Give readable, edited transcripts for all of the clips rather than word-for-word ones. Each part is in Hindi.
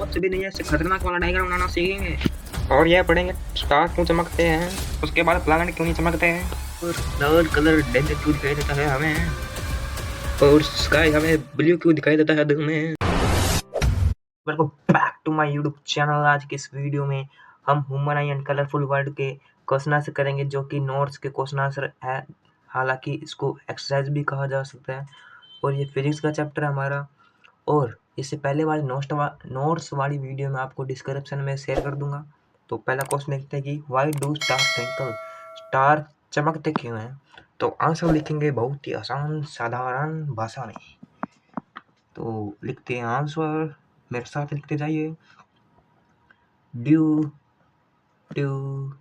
कुछ भी नहीं है, इससे खतरनाक वाला डायग्राम बनाना सीखेंगे और यह पढ़ेंगे स्टार क्यों चमकते हैं, उसके बाद प्लैनेट क्यों नहीं चमकते हैं, और लाल कलर डेंजर क्यों दिखाई देता है हमें, और स्काई हमें ब्लू क्यों दिखाई देता है दिन में। Welcome back to my YouTube channel. आज की इस वीडियो में हम human eye and colourful world के क्वेश्चन आंसर करेंगे, जो कि नोट्स के क्वेश्चन आंसर है। हालांकि इसको एक्सरसाइज भी कहा जा सकता है, और ये फिजिक्स का चैप्टर है हमारा। और इससे पहले वाली नोट्स वाली वीडियो में आपको डिस्क्रिप्शन में शेयर कर दूंगा। तो पहला क्वेश्चन देखते हैं कि why do star twinkle, star चमकते क्यों हैं। तो आंसर लिखेंगे बहुत ही आसान साधारण भाषा में। तो लिखते हैं आंसर, मेरे साथ लिखते जाइए। Due to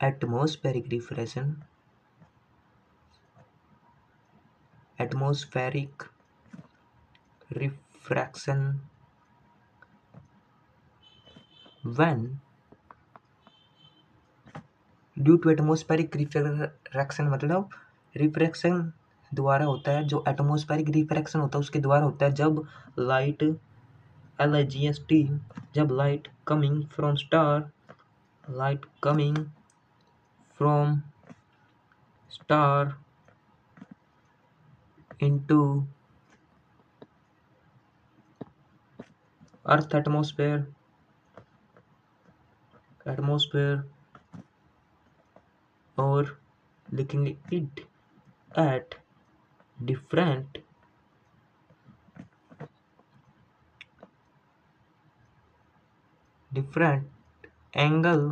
atmospheric refraction, atmospheric refraction when due to atmospheric refraction, मतलब रिफ्रैक्शन द्वारा होता है, जो एटमोस्फेरिक रिफ्रैक्शन होता है उसके द्वारा होता है जब लाइट LIGST, जब light coming from star, light coming from star into earth atmosphere और लिखेंगे it at different angle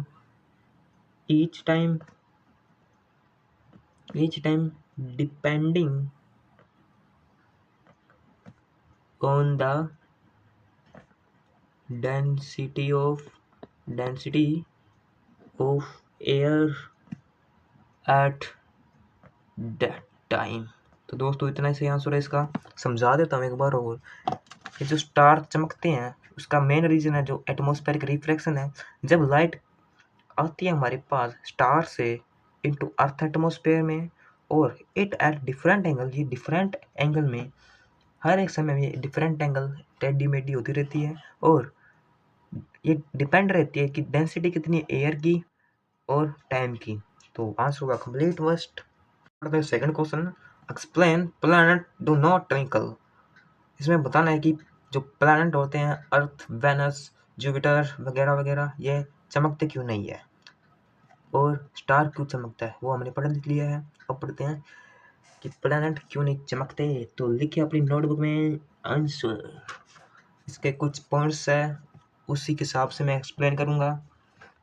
each time depending on the density of air at that time। तो दोस्तों इतना ही आंसर है इसका। समझा देता हूँ एक बार और। ये जो स्टार चमकते हैं उसका मेन रीजन है जो एटमॉस्फेरिक रिफ्लेक्शन है। जब लाइट आती है हमारे पास स्टार से इनटू अर्थ एटमॉस्फेयर में, और इट एट डिफरेंट एंगल, ये डिफरेंट एंगल में हर एक समय में डिफरेंट एंगल टेढ़ी मेढ़ी होती रहती है, और ये डिपेंड रहती है कि डेंसिटी कितनी है एयर की और टाइम की। तो आंसर होगा complete first. Second question, explain planet do not twinkle. इसमें बताना है कि जो प्लैनेट होते हैं अर्थ, वेनस, जुपिटर वगैरह वगैरह, ये चमकते क्यों नहीं है, और स्टार क्यों चमकता है वो हमने पढ़ लिया है। अब पढ़ते हैं कि प्लैनेट क्यों नहीं चमकते। तो लिखिए अपनी नोटबुक में आंसर। इसके कुछ पॉइंट्स है, उसी के हिसाब से मैं एक्सप्लेन करूंगा।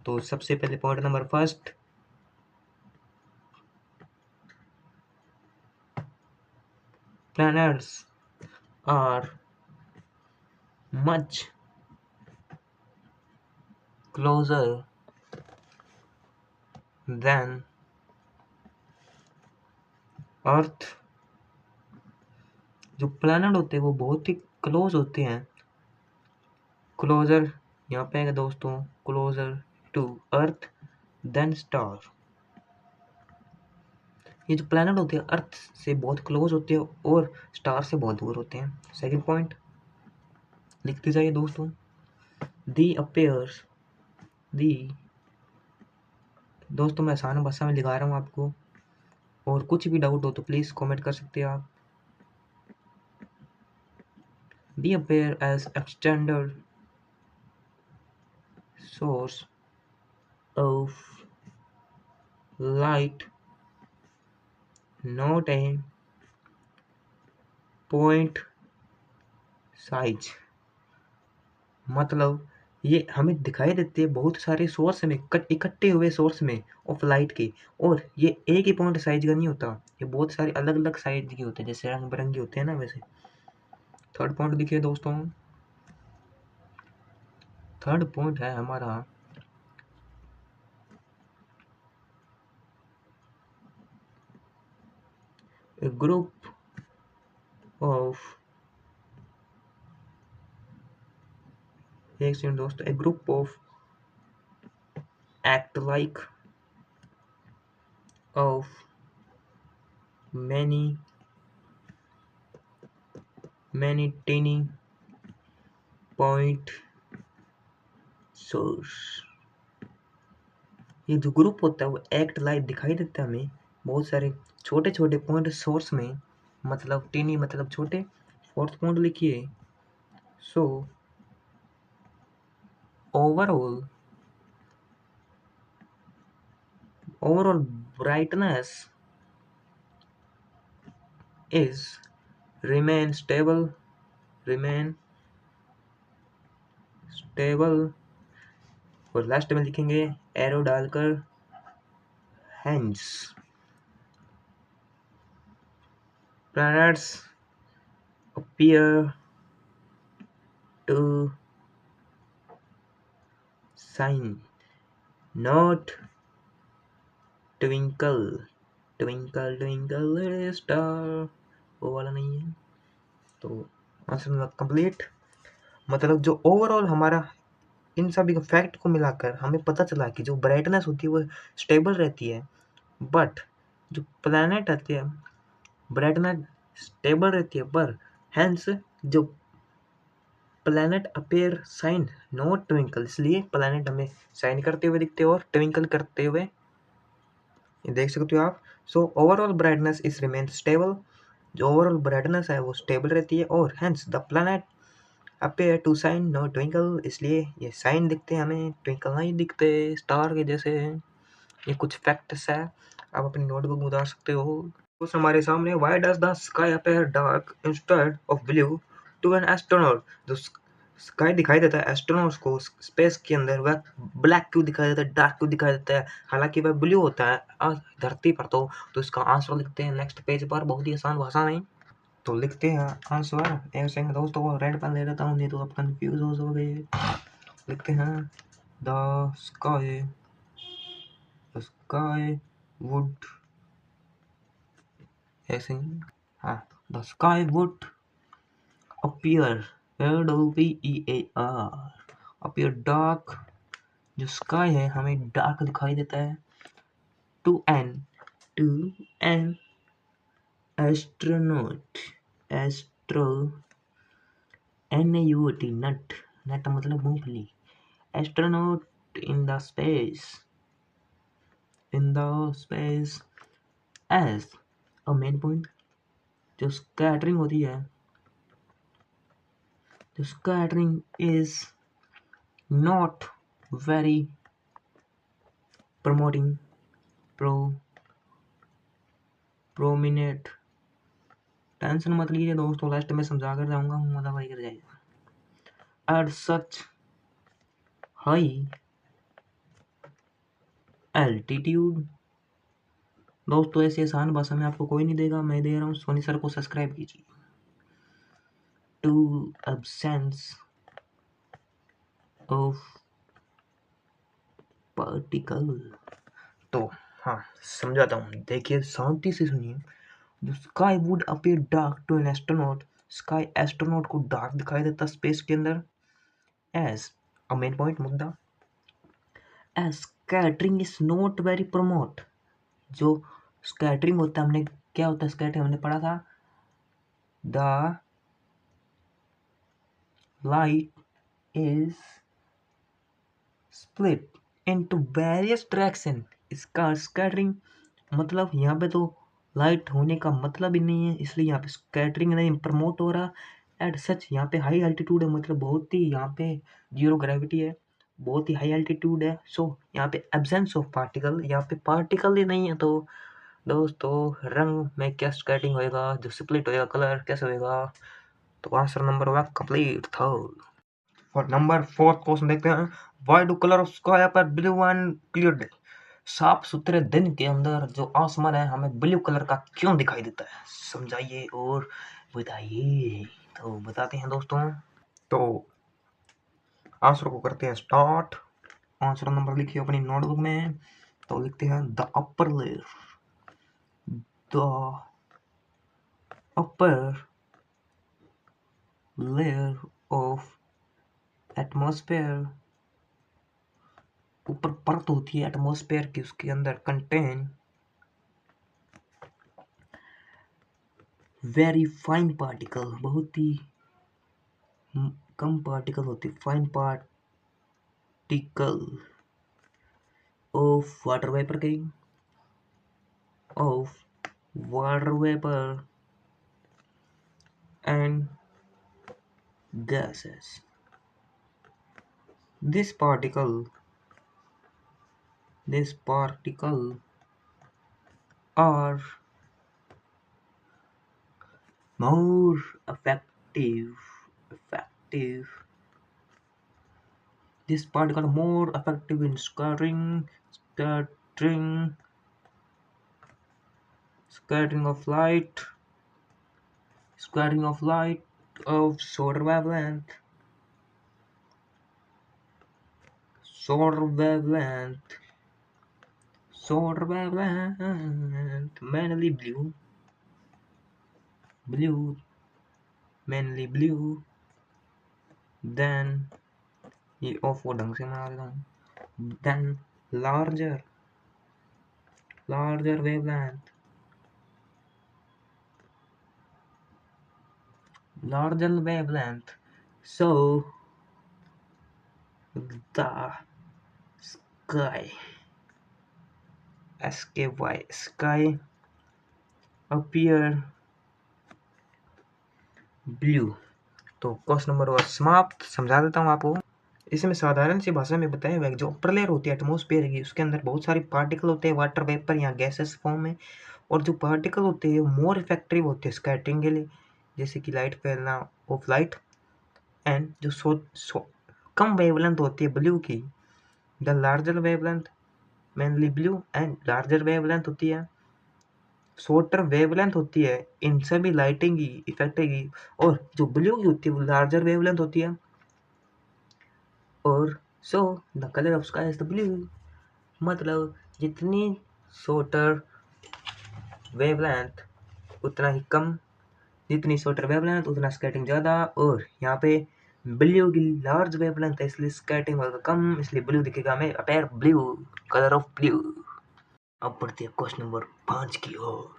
तो सबसे पहले point number first, planets are much closer than Earth। जो प्लैनेट होते हैं वो बहुत ही क्लोज होते हैं, क्लोजर यहाँ पे है दोस्तों, closer to earth than star. ये जो प्लैनेट होते हैं अर्थ से बहुत क्लोज होते हैं और स्टार से बहुत दूर होते हैं। सेकंड पॉइंट लिखते जाइए दोस्तों। दी अपेयर्स, दी, दोस्तों मैं आसान भाषा में लिखा रहा हूँ आपको, और कुछ भी डाउट हो तो प्लीज कमेंट कर सकते हैं आप। They appear as extended source of light, not a point size। मतलब ये हमें दिखाई देते हैं बहुत सारे सोर्स में, इकट्ठे हुए सोर्स में ऑफ लाइट के, और ये एक ही पॉइंट साइज का नहीं होता, ये बहुत सारे अलग अलग साइज के होते हैं, जैसे रंग बिरंगे होते हैं ना वैसे। थर्ड पॉइंट देखिए दोस्तों, थर्ड पॉइंट है हमारा a group of, एक सेकंड दोस्तों, a group of act like of many tiny point source. ये जो ग्रुप होता है वो एक्ट लाइट दिखाई देता है हमें बहुत सारे छोटे छोटे पॉइंट सोर्स में, मतलब टीनी मतलब छोटे, फोर्थ पॉइंट लिखिए। सो overall brightness is remain stable. और लास्ट में लिखेंगे एरो डालकर hence planets appear to shine, not twinkle twinkle twinkle little star। वो वाला नहीं है। तो आंसर कंप्लीट। मतलब जो ओवरऑल हमारा इन सभी फैक्ट को मिलाकर हमें पता चला कि जो ब्राइटनेस होती है वो स्टेबल रहती है, बट जो प्लैनेट आते हैं ब्राइटनेस स्टेबल रहती है, पर हेंस जो planet appear shine not twinkle, इसलिए प्लैनेट हमें साइन करते हुए दिखते हैं और ट्विंकल करते हुए ये देख सकते हो आप। So overall brightness is remain stable, जो ओवरऑल ब्राइटनेस है वो स्टेबल रहती है, और hence the planet appear to shine not twinkle, इसलिए ये साइन दिखते हैं हमें, ट्विंकल नहीं दिखते स्टार के जैसे। ये कुछ फैक्ट्स है, आप अपनी नोटबुक में उतार सकते हो। कुछ हमारे सामने, why does the sky appear dark instead of blue to an astronaut. जो स्काई दिखाई देता है एस्ट्रोनॉट्स को स्पेस के अंदर, वह ब्लैक क्यों दिखाई देता है, डार्क क्यों दिखाई देता है, हालांकि वह ब्लू होता है धरती पर। तो इसका आंसर लिखते हैं नेक्स्ट पेज पर बहुत ही आसान भाषा में। तो लिखते हैं आंसर, एक सेकंड दोस्तों को रेड पेन ले लेता हूँ नहीं तो आप कंफ्यूज हो जाओगे। लिखते हैं द स्काई वुड, ऐसे ही, हाँ, the sky would appear, APPEAR, appear dark, जो स्काई है हमें डार्क दिखाई देता है, to an astronaut, astro NAUT nut, nut मतलब मूंगफली, astronaut in the space as a main point. जो स्कैटरिंग होती है, जो scattering is not very promoting prominent. Tension मत लीजिए दोस्तों, लास्ट में समझा कर जाऊंगा, मतलब वही कर जाएगा। एट सच हाई एल्टीट्यूड, दोस्तों ऐसी आसान भाषा में आपको कोई नहीं देगा, मैं दे रहा हूँ, सोनी सर को सब्सक्राइब कीजिए। To absence of particle. तो हाँ समझाता हूँ, देखिए शांति से सुनिए। जो sky would appear dark to an astronaut, sky astronaut को डार्क दिखाई देता स्पेस के अंदर, एज अ मेन पॉइंट मुद्दा, as scattering is not very promote. जो स्कैटरिंग होता है, हमने क्या होता है स्कैटरिंग हमने पढ़ा था, the light is split into various direction. इसका स्कैटरिंग मतलब यहाँ पे तो लाइट होने का मतलब ही नहीं है, इसलिए यहाँ पे स्कैटरिंग नहीं प्रमोट हो रहा। एट सच यहाँ पे हाई एल्टीट्यूड है, मतलब बहुत ही यहाँ पे जीरो ग्रेविटी है, बहुत ही हाई एल्टीट्यूड है। सो यहाँ पे एब्सेंस ऑफ पार्टिकल, यहाँ पे पार्टिकल ही नहीं है। तो दोस्तों रंग में क्या स्कैटिंग होएगा, जो स्प्लिट होएगा कलर कैसे होएगा। तो आंसर नंबर वन कंप्लीट था। और नंबर फोर्थ क्वेश्चन देखते हैं, why do colour of sky पर ब्लू एंड क्लियर डे। साफ सुथरे दिन के अंदर जो आसमान है हमें ब्लू कलर का क्यों दिखाई देता है, समझाइए और बताइए। तो बताते हैं दोस्तों, तो आंसर को करते हैं स्टार्ट। आंसर नंबर लिखिए अपनी नोटबुक में। तो लिखते हैं the upper layer of atmosphere, ऊपर परत होती है एटमॉस्फेयर की, उसके अंदर कंटेन वेरी फाइन पार्टिकल, बहुत ही कम पार्टिकल होती है, fine particle of water vapour की, of water vapour and gases. This particle are more effective. This particle are more effective in scattering of light, of solar wavelength, mainly blue, then ये ऑफ वो ढंग से बना देता हूँ, then larger wavelength, so the sky appear blue। तो क्वेश्चन नंबर 1 समाप्त। समझा देता हूँ आपको। इसमें साधारण सी भाषा में बताया हुआ है जो अपर लेयर होती है एटमॉस्फेयर की, उसके अंदर बहुत सारे पार्टिकल होते हैं वाटर वेपर या गैसेस फॉर्म में, और जो पार्टिकल होते हैं मोर इफेक्टिव होते हैं स्कैटरिंग के लिए, जैसे कि लाइट फैलना ऑफ लाइट, एंड जो कम वेवलेंथ होती है ब्लू की, the larger wavelength mainly blue, and larger wavelength होती है शॉर्टर वेवलेंथ होती है इन सभी लाइटिंग की इफेक्ट की, और जो ब्लू की होती है वो लार्जर वेवलेंथ होती है। और so the colour of sky is the blue, मतलब जितनी शॉर्टर वेवलेंथ उतना ही कम, जितनी शॉर्टर वेवलेंथ उतना स्कैटिंग ज़्यादा, और यहाँ पे ब्लू की लार्ज वेवलेंथ है इसलिए स्कैटिंग होगा कम, इसलिए ब्लू दिखेगा हमें appear blue, colour of blue. अब बढ़ते हैं क्वेश्चन नंबर 5 की ओर।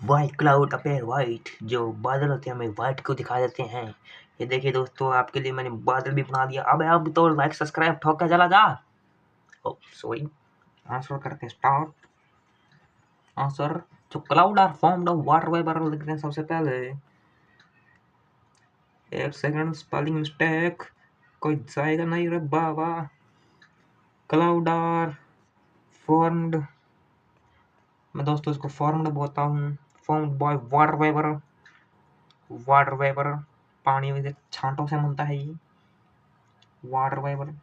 वाइट क्लाउड अपेयर वाइट, जो बादल होते हैं हमें वाइट को दिखा देते हैं। ये देखिए दोस्तों आपके लिए मैंने बादल भी बना दिया। अब तो लाइक सब्सक्राइब ठोक के चला जा। ओ सॉरी, आंसर करते हैं स्टार्ट। आंसर, जो cloud are formed of water vapour लिखते हैं सबसे पहले। एक सेकंड, स्पेलिंग मिस्टेक कोई जाएगा नहीं रे बाबा। क्लाउड आर फॉर्म्ड, मैं दोस्तों इसको फॉर्म्ड बोलता हूँ, फॉर्म्ड बाय वाटर वेपर, पानी में से छांटों से बनता है ये water vapour.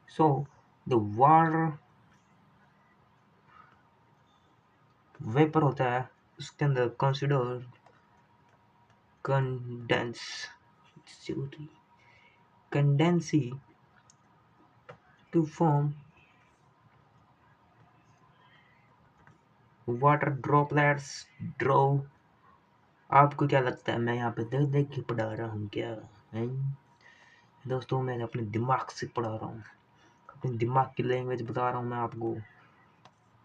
So the water vapour होता है उसके अंदर कंसिडर कंडेंसी टू फॉर्म वाटर ड्रॉपलेट्स ड्रॉ। आपको क्या लगता है मैं यहाँ पे देख देख के पढ़ा रहा हूँ क्या है? दोस्तों मैं अपने दिमाग से पढ़ा रहा हूँ, अपने दिमाग की लैंग्वेज बता रहा हूँ मैं आपको।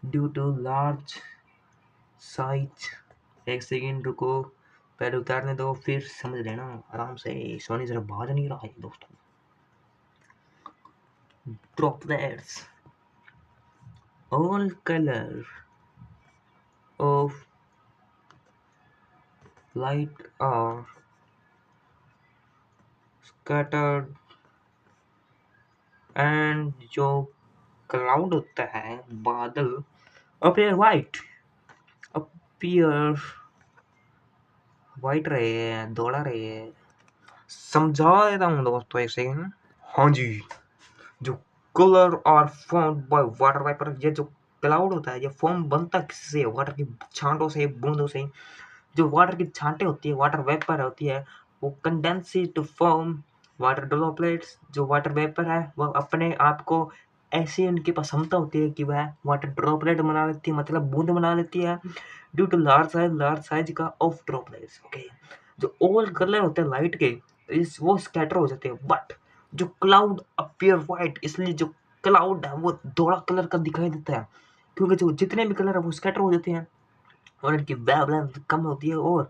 ड्यू टू लार्ज साइज, एक सेकेंड रुको, पहले उतारने दो फिर समझ लेना आराम से। सोनी जरा बाज नहीं रहा है दोस्तों। Droplets all color of light are scattered, and जो क्लाउड होता है बादल appear white रहे हैं, दौड़ा रहे हैं। समझा देता हूँ दोस्तों एक सेकंड। हाँ जी, जो colour are formed by water vapour, ये जो क्लाउड होता है ये फॉर्म बनता किससे? वाटर की छांटों से, बूंदों से। जो वाटर की छांटे होती है, वाटर वेपर होती है, वो कंडेंसी टू फॉर्म वाटर ड्रॉपलेट्स। जो वाटर वेपर है वो अपने आप को ऐसी उनकी क्षमता होती है कि वह वाटर ड्रॉपलेट बना लेती है, मतलब बूंद बना लेती है, ड्यू टू लार्ज साइज का ऑफ ड्रॉपलेट्स। ओके, जो ऑल कलर होते हैं लाइट के वो स्कैटर हो जाते हैं, बट जो क्लाउड अपीयर वाइट, इसलिए जो क्लाउड है वो थोड़ा कलर का दिखाई देता है, क्योंकि जो जितने भी कलर है वो स्कैटर हो जाते हैं और इनकी वेवलेंथ कम होती है, और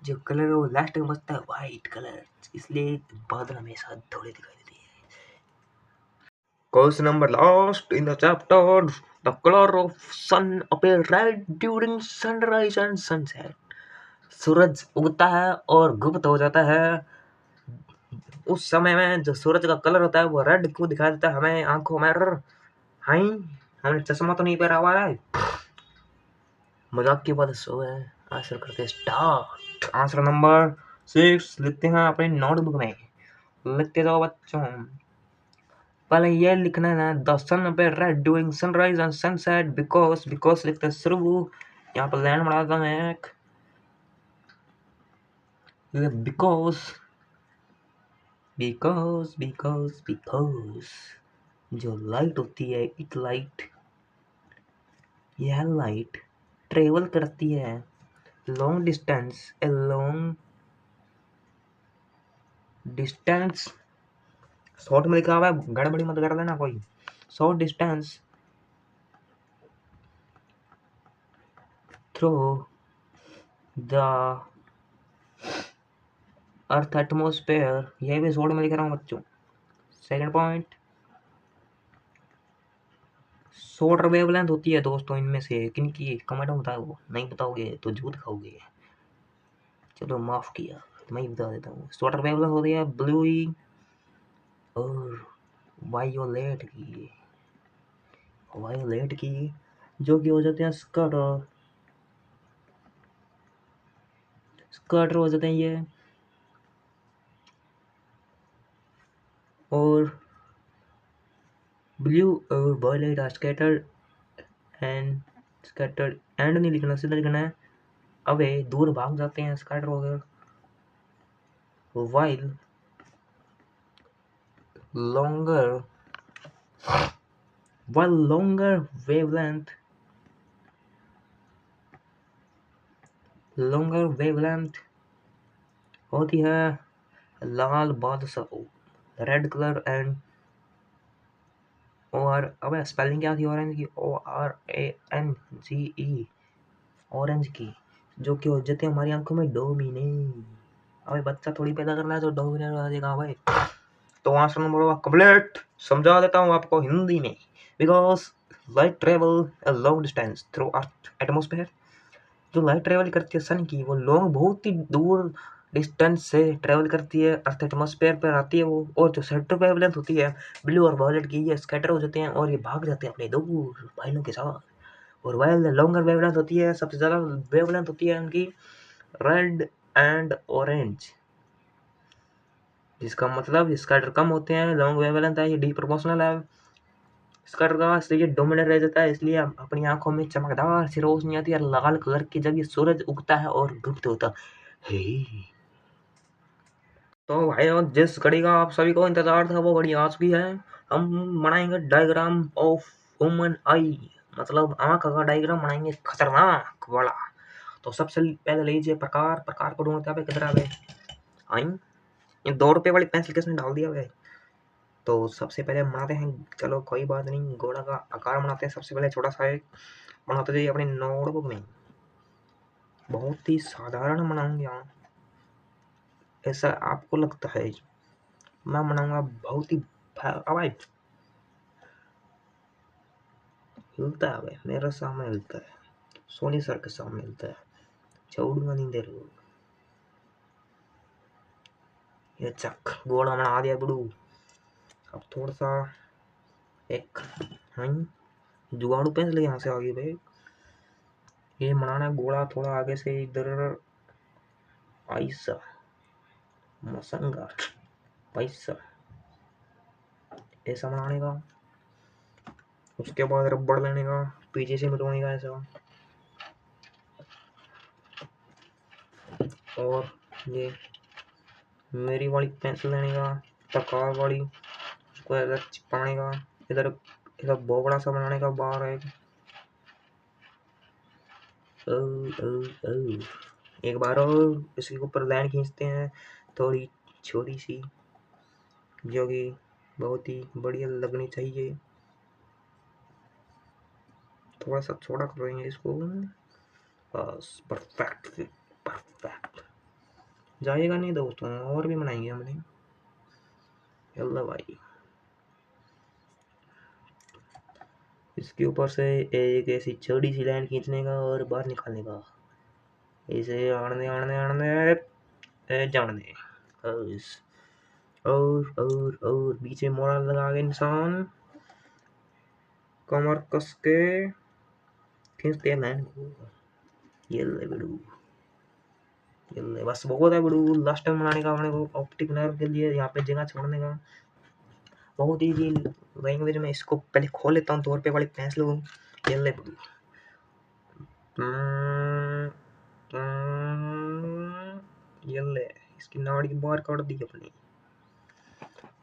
जो कलर है वो लास्ट में बचता है वाइट कलर। इसलिए बादल हमेशा थोड़े दिखाई देते हैं। Question number last in the chapter, the color of sun appear red during sunrise and sunset. सूरज उगता है और गुप्त हो जाता है, उस समय में जो सूरज का कलर होता है वो रेड क्यों दिखाई देता है हमें आंखों में? हाई हमने चश्मा तो नहीं पहना हुआ है। मजाक की बात सो है। आंसर करते स्टार्ट। आंसर नंबर 6 लिखते हैं अपनी नोटबुक में, लिखते जाओ बच्चों। पहले ये लिखना है ना, the sun appear red during sunrise and sunset because लिखते शुरू। यहाँ पर लाइन बनाता मैं एक, बिकॉज जो लाइट होती है, यह लाइट ट्रेवल करती है लॉन्ग डिस्टेंस शॉर्ट में लिखा हुआ है, गड़बड़ी मत कर देना कोई। Short distance through the earth atmosphere, यह भी शॉर्ट में लिख रहा हूँ बच्चों। सेकंड पॉइंट, शॉर्ट वेवलेंथ होती है दोस्तों इनमें से किन की, कमेंट में बताओ, नहीं बताओगे तो झूठ खाओगे। चलो माफ किया, तो मैं ही बता देता हूँ। शॉर्ट वेवलेंथ होती है ब्लू और वायोलेट की जो कि हो जाते हैं स्कर्टर हो जाते हैं ये, और ब्लू और वायलेट आर स्कैटर्ड एंड नहीं लिखना, सीधा लिखना है अवे, दूर भाग जाते हैं स्कैटर वगैरह। वाइल longer wavelength होती है लाल बादशाह, रेड कलर एंड और अबे स्पेलिंग क्या थी ऑरेंज की? ORANGE, ऑरेंज की, जो कि हो जाती है हमारी आंखों में डोमिने। अबे बच्चा थोड़ी पैदा करना है तो डोमिने आ जाएगा भाई। तो आंसर नंबर होगा कंप्लीट। समझा देता हूँ आपको हिंदी में। Because light travel a long distance through earth atmosphere, जो लाइट ट्रेवल करती है सन की, वो लॉन्ग बहुत ही दूर डिस्टेंस से ट्रेवल करती है, अर्थ एटमोस्फेयर पर आती है वो। और जो सेंटर वेवलेंथ होती है ब्लू और वायलेट की, ये स्कैटर हो जाते हैं और ये भाग जाते हैं अपने दूर भाइयों के साथ। और वाइल लॉन्गर वेवलेंथ होती है, सबसे ज़्यादा वेवलेंथ होती है उनकी रेड एंड ऑरेंज, जिसका मतलब स्कैटर कम होते हैं, लॉन्ग वेवलेंथ है, ये डी प्रोपोर्शनल है स्कैटर का, इसलिए ये डोमिनेट रह जाता है, इसलिए अपनी आंखों में चमकदार सी रोशनी आती है लाल कलर की जब ये सूरज उगता है और गुप्त होता है। तो भाई जिस घड़ी का आप सभी को इंतजार था वो घड़ी आ चुकी है। हम बनाएंगे डायग्राम ऑफ ह्यूमन आई, मतलब आंख का डायग्राम बनाएंगे खतरनाक वाला। तो सबसे पहले लीजिए प्रकार को ढूंढते हैं किधर आवे। आई ये 2 रुपए वाली पेंसिल किसने डाल दिया है? तो सबसे पहले बनाते हैं, चलो कोई बात नहीं, घोड़ा का आकार बनाते हैं। सबसे पहले छोटा सा एक बनाते जाइए अपने नोटबुक में, बहुत ही साधारण बनाऊंगे यहाँ, ऐसा आपको लगता है? मैं बनाऊंगा बहुत ही आवाज हिलता है भाई, मेरे सामने हिलता है, सोनी सर के सामने हिलता है, छोड़ूंगा नहीं देर। ये चक गोला बना दिया बड़ू। अब थोड़ा सा एक जुगाड़ू पेंसिल यहाँ से आगे भाई, ये बनाना है गोला थोड़ा आगे से इधर, ऐसा मसंगा पैसा ऐसा बनाने का। उसके बाद रबड़ लेने का, पीछे से मिलवाने का ऐसा, और ये मेरी वाली पेंसिल लेने का तकार वाली, उसको इधर चिपकाने का, इधर इधर बोबड़ा सा बनाने का बाहर है। ओ, ओ, ओ। एक बार और इसके ऊपर लाइन खींचते हैं थोड़ी छोटी सी, जो कि बहुत ही बढ़िया लगनी चाहिए। थोड़ा सा छोटा करेंगे इसको, बस परफेक्ट। जाएगा नहीं दोस्तों, और भी बनाएंगे हमने। यल्ला भाई, इसके ऊपर से एक ऐसी चौड़ी सी लाइन खींचने का और बाहर निकालने का, इसे आने आने आने जाने। और बीच में मोड़ा लगा के इंसान कमर कस के खींचते हैं लाइन को। ये ले बिड़ू, ये ले, बस बहुत है बिड़ू। लास्ट टाइम बनाने का अपने को ऑप्टिक नर्व के लिए यहाँ पे जगह छोड़ने का। बहुत ईजी लैंग्वेज में इसको पहले खोल लेता हूँ, 2 रुपये वाली भैंस लोगों। ये ले बिड़ू, ये ले, इसकी नाड़ी बाहर काट दी अपनी।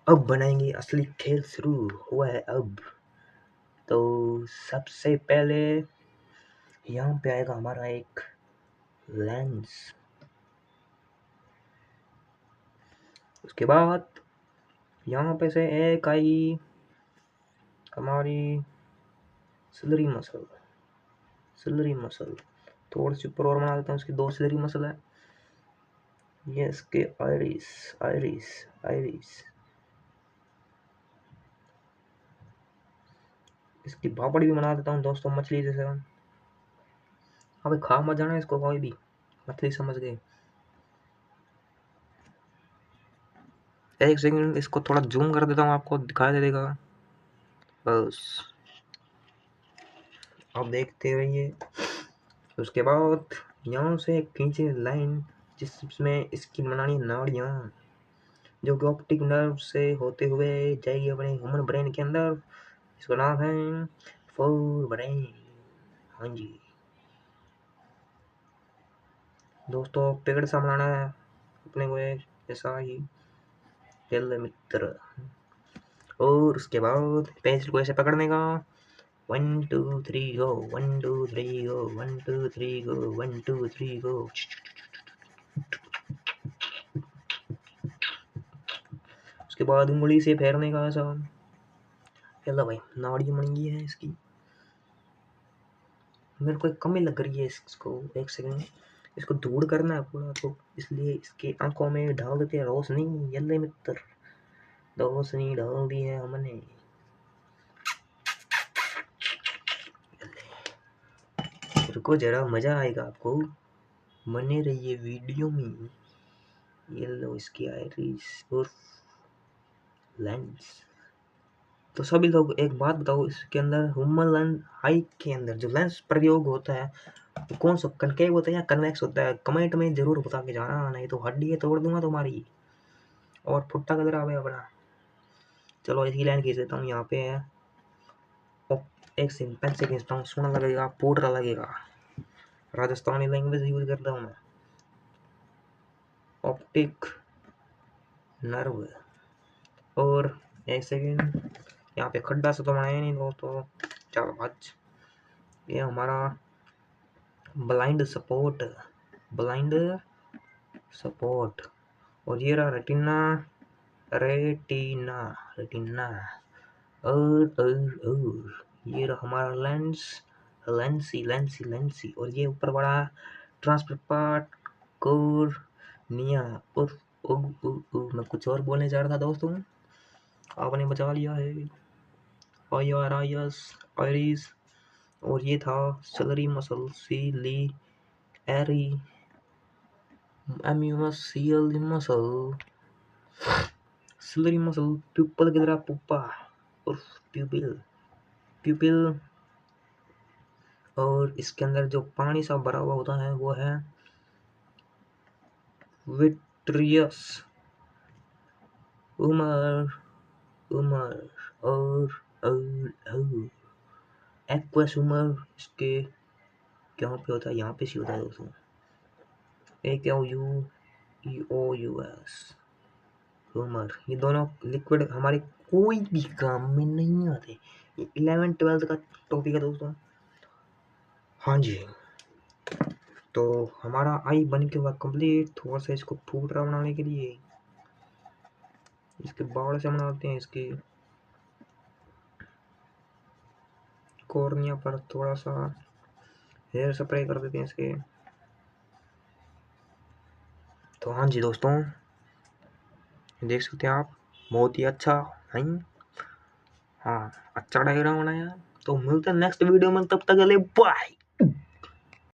अब बनाएंगे, असली खेल शुरू हुआ है अब। तो सबसे पहले यहाँ पे आएगा हमारा एक लेंस, उसके बाद यहाँ पे से एक आई हमारी सिलरी मसल। थोड़ी सी ऊपर और बना देता हूँ, उसकी 2 सिलरी मसल है। ये इसके आइरिस, इसकी भापड़ भी बना देता हूँ दोस्तों, मछली जैसे। अबे खा मत जाना इसको कोई भी, मछली समझ गए। एक सेकंड, इसको थोड़ा जूम कर देता हूँ, आपको दिखाई दे देगा। बस आप देखते रहिए। उसके बाद यहाँ से खींचे लाइन, जिसमें इसकी बनानी नाड़ियाँ, जो कि ऑप्टिक नर्व से होते हुए जाएगी अपने ह्यूमन ब्रेन के अंदर। इसका नाम है फोर ब्रेन। हाँ जी दोस्तों, पेड़ सा बनाना है अपने को एक ऐसा ही खेल मित्र। और उसके बाद पेंसिल को ऐसे पकड़ने का, 1 2 3 गो, 1 2 3 गो, 1 2 3 गो, 1 2 3 गो। उसके बाद उंगली से फेरने का ऐसा। चलो भाई, नाड़ी बन गई है इसकी। मेरे को एक कमी लग रही है इसको, एक सेकंड, इसको दूर करना है पूरा, तो इसलिए इसके आंखों में डाल देते हैं रोशनी। यल्ले मित्र, रोशनी डाल दी है हमने। रुको जरा, मजा आएगा आपको, बने रहिए वीडियो में। ये लो इसकी आइरिस और लेंस। तो सभी लोग एक बात बताओ, इसके अंदर ह्यूमन लेंस आई के अंदर जो लेंस प्रयोग होता है, वो कौन सा कनकेव होता है या कन्वेक्स होता है? कमेंट में जरूर बता के जाना, नहीं तो हड्डी तोड़ दूंगा तुम्हारी और फुट्टा कदर आवे अपना। चलो इसकी लाइन खींच देता हूँ यहाँ पे है। एक सेकंड, पेन से खींचता हूँ, सोना लगेगा, पोडरा लगेगा। राजस्थानी लैंग्वेज यूज करता हूँ मैं। ऑप्टिक नर्व, और एक सेकंड, यहाँ पे खड्डा से तो बनाया नहीं दोस्तों। चलो आज ये हमारा ब्लाइंड सपोर्ट, और ये रहा रेटिना। और ये रहा हमारा लेंसी, और ये ऊपर बड़ा ट्रांसफर पार्ट कोर्निया। और मैं कुछ और बोलने जा रहा था दोस्तों, आपने बचा लिया है। आइरिस, और ये था सिलरी मसल, एरी एम्यूमसियल मसल, सिलरी मसल, प्यूपल की तरह पुप्पा और प्यूपिल। और इसके अंदर जो पानी सा भरा हुआ होता है वो है विट्रियस उमर और एक्वस उमर। इसके क्या पे होता है? यहाँ पे सी होता है दोस्तों, AQUEOUS उमर। ये दोनों लिक्विड हमारे कोई भी काम में नहीं आते। 11th-12th का टॉपिक है दोस्तों। हाँ जी, तो हमारा आई बन के हुआ कंप्लीट। थोड़ा सा इसको फूटरा बनाने के लिए इसके बाल से बनाते हैं, इसके कॉर्निया पर थोड़ा सा हेयर स्प्रे कर देते हैं इसके। तो हाँ जी दोस्तों, देख सकते हैं आप, बहुत ही अच्छा नहीं, हाँ अच्छा डायग्राम बनाया। तो मिलते हैं नेक्स्ट वीडियो में, तब तक के लिए बाय।